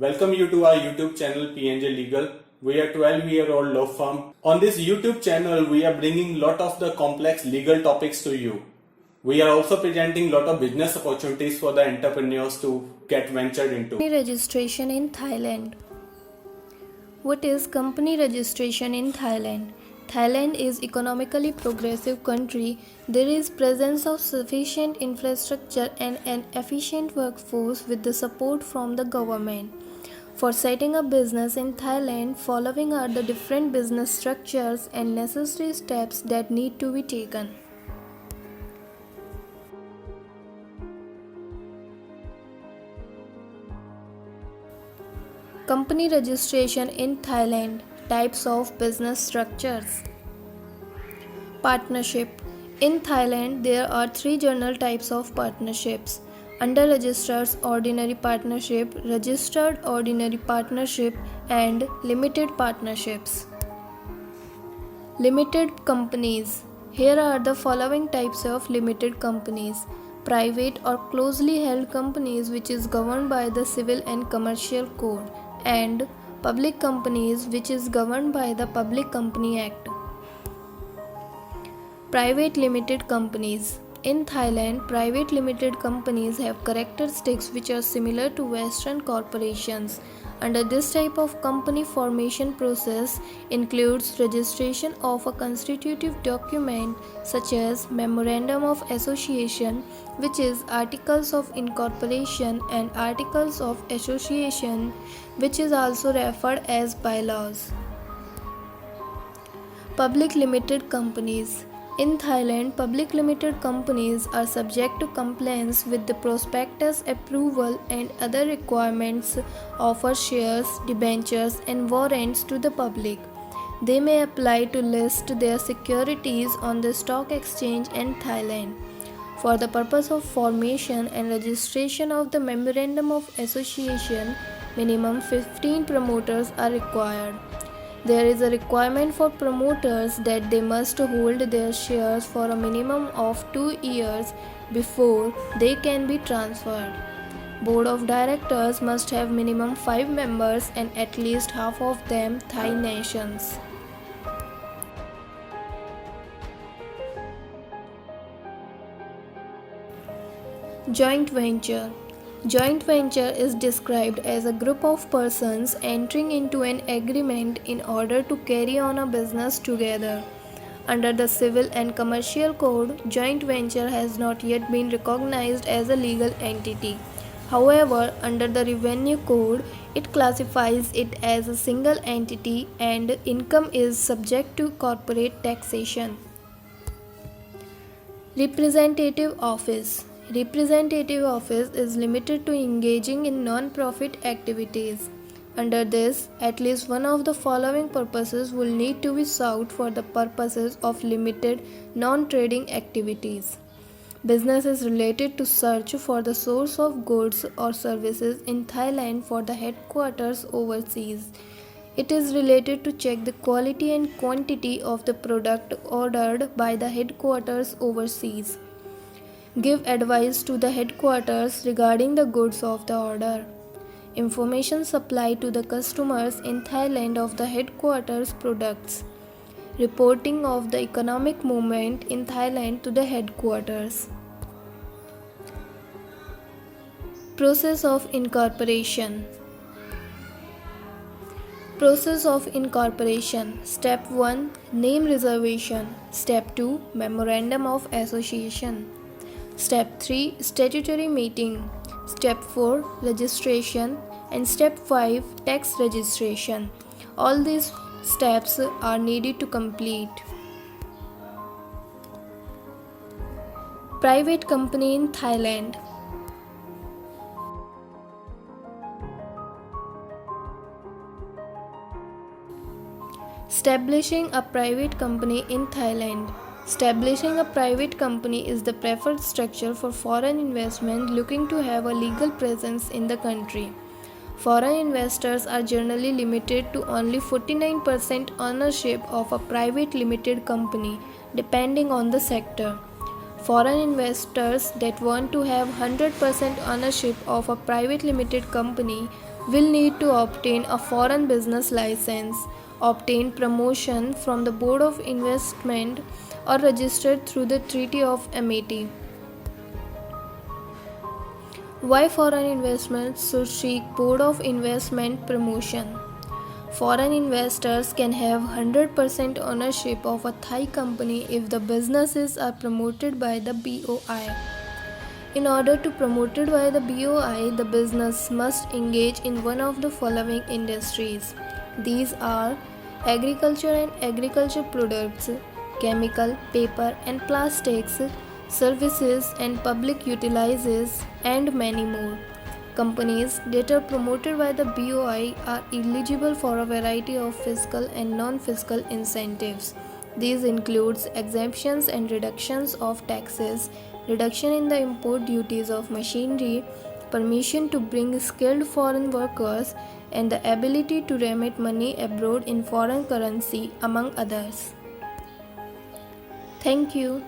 Welcome you to our YouTube channel PNJ Legal. We are 12-year-old law firm. On this YouTube channel, we are bringing lot of the complex legal topics to you. We are also presenting lot of business opportunities for the entrepreneurs to get ventured into. Company registration in Thailand. What is company registration in Thailand? Thailand is economically progressive country. There is presence of sufficient infrastructure and an efficient workforce with the support from the government. For setting up business in Thailand, following are the different business structures and necessary steps that need to be taken. Company registration in Thailand. Types of business structures. Partnership. In Thailand, there are three general types of partnerships: under registrars ordinary partnership, registered ordinary partnership, and limited partnerships. Limited companies. Here are the following types of limited companies: private or closely held companies which is governed by the Civil and Commercial Code, and public companies which is governed by the Public Company Act. Private limited companies. In Thailand, private limited companies have characteristics which are similar to Western corporations. Under this type of company, formation process includes registration of a constitutive document such as Memorandum of Association, which is Articles of Incorporation, and Articles of Association, which is also referred as bylaws. Public limited companies. In Thailand, public limited companies are subject to compliance with the prospectus approval and other requirements, offer shares, debentures, and warrants to the public. They may apply to list their securities on the stock exchange in Thailand. For the purpose of formation and registration of the Memorandum of Association, minimum 15 promoters are required. There is a requirement for promoters that they must hold their shares for a minimum of 2 years before they can be transferred. Board of directors must have minimum 5 members and at least half of them Thai nations. Joint venture. Joint venture is described as a group of persons entering into an agreement in order to carry on a business together. Under the Civil and Commercial Code, joint venture has not yet been recognized as a legal entity. However, under the Revenue Code, it classifies it as a single entity and income is subject to corporate taxation. Representative office. Representative office is limited to engaging in non-profit activities. Under this, at least one of the following purposes will need to be sought for the purposes of limited non-trading activities. Business is related to search for the source of goods or services in Thailand for the headquarters overseas. It is related to check the quality and quantity of the product ordered by the headquarters overseas. Give advice to the headquarters regarding the goods of the order. Information supplied to the customers in Thailand of the headquarters products. Reporting of the economic movement in Thailand to the headquarters. Process of incorporation. Process of incorporation. Step 1. Name reservation. Step 2. Memorandum of Association. Step 3. Statutory meeting. Step 4. Registration. And Step 5. Tax registration. All these steps are needed to complete. Private company in Thailand. Establishing a private company in Thailand. Establishing a private company is the preferred structure for foreign investment looking to have a legal presence in the country. Foreign investors are generally limited to only 49% ownership of a private limited company, depending on the sector. Foreign investors that want to have 100% ownership of a private limited company will need to obtain a foreign business license, obtain promotion from the Board of Investment, or registered through the Treaty of Amity. Why foreign investments should seek Board of Investment promotion? Foreign investors can have 100% ownership of a Thai company if the businesses are promoted by the BOI. In order to promote it by the BOI, the business must engage in one of the following industries. These are agriculture and agriculture products, chemical, paper and plastics, services and public utilities, and many more. Companies that are promoted by the BOI are eligible for a variety of fiscal and non-fiscal incentives. These includes exemptions and reductions of taxes, reduction in the import duties of machinery, permission to bring skilled foreign workers, and the ability to remit money abroad in foreign currency, among others. Thank you.